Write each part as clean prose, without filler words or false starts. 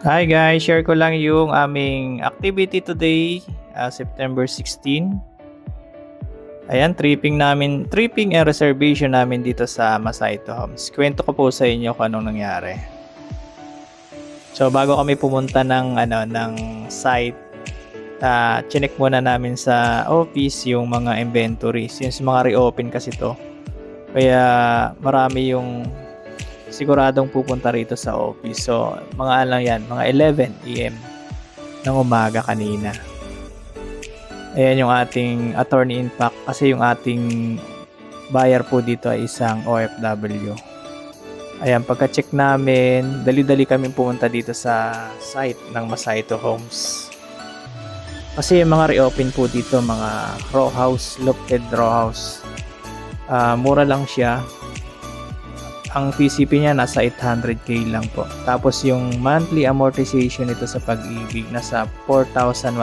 Hi guys, share ko lang yung aming activity today, September 16. Ayan, tripping and reservation namin dito sa Masaito Homes. Kwento ko po sa inyo kung anong nangyari. So bago kami pumunta ng site, chinek muna namin sa office yung mga inventory since mga reopen kasi to. Kaya marami yung siguradong pupunta rito sa office. So, mga 11 AM ng umaga kanina. Ayan yung ating attorney in fact kasi yung ating buyer po dito ay isang OFW. Ayan, pagka-check namin, dali-dali kami pumunta dito sa site ng Masaito Homes. Kasi yung mga reopen po dito, mga row house, lofted row house. Mura lang siya. Ang PCP niya nasa 800k lang po. Tapos yung monthly amortization nito sa Pag-ibig nasa 4,100.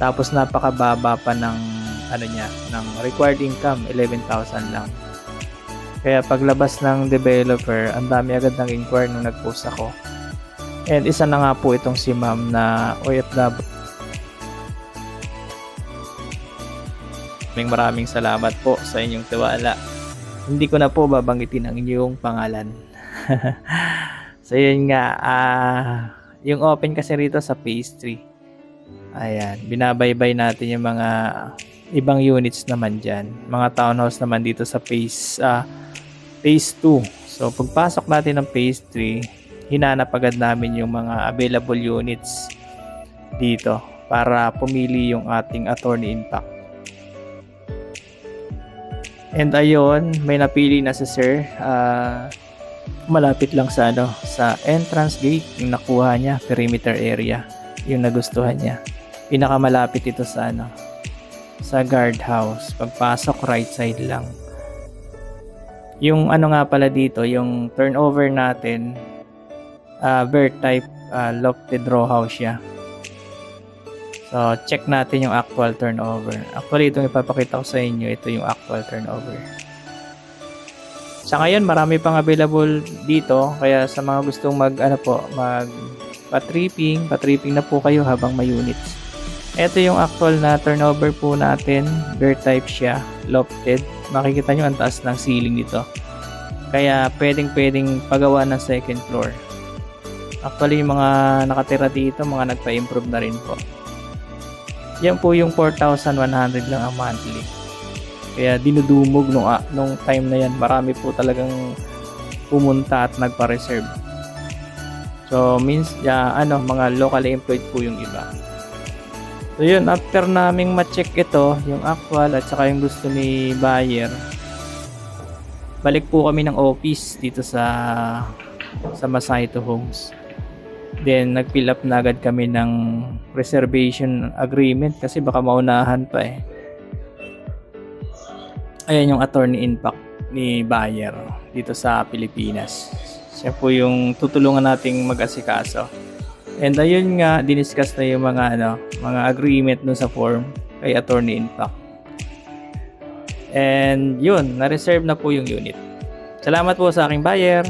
Tapos napakababa pa ng ng required income, 11,000 lang. Kaya paglabas ng developer, ang dami agad ng inquire nung nag-post ako. And isa na nga po itong si Ma'am na OFW. Maraming salamat po sa inyong tiwala. Hindi ko na po babanggitin ang inyong pangalan. So yun nga, yung open kasi rito sa phase 3. Ayan, binabaybay natin yung mga ibang units naman dyan. Mga townhouse naman dito sa phase 2. So pagpasok natin ng phase 3, hinanap agad namin yung mga available units dito para pumili yung ating attorney in fact. And ayun, may napili na si Sir. Malapit lang sa sa entrance gate yung nakuha niya, perimeter area, yung nagustuhan niya. Pinakamalapit ito sa sa guardhouse. Pagpasok right side lang. Yung nga pala dito, yung turnover natin, Vert type lofted row house siya. So, check natin yung actual turnover. Actually, itong ipapakita ko sa inyo, ito yung actual turnover. Sa ngayon, marami pang available dito. Kaya sa mga gustong patripping na po kayo habang may units. Ito yung actual na turnover po natin. Bear type siya, lofted. Makikita nyo ang taas ng ceiling dito. Kaya pwedeng pagawa ng second floor. Actually, yung mga nakatira dito, mga nagpa-improve na rin po. Yan po yung 4,100 lang ang monthly. Kaya dinudumog nung time na yan. Marami po talagang pumunta at nagpa-reserve. So mga locally employed po yung iba. So yun, after naming ma-check ito, yung actual at saka yung gusto ni buyer, balik po kami ng office dito sa Masaito Homes. Then nag-fill up na agad kami ng reservation agreement kasi baka maunahan pa eh. Ayan yung attorney in fact ni buyer dito sa Pilipinas. Siya po yung tutulungan nating mag-asikaso. And ayun nga, diniscuss na yung mga agreement dun sa form kay attorney in fact. And yun, na-reserve na po yung unit. Salamat po sa aking buyer.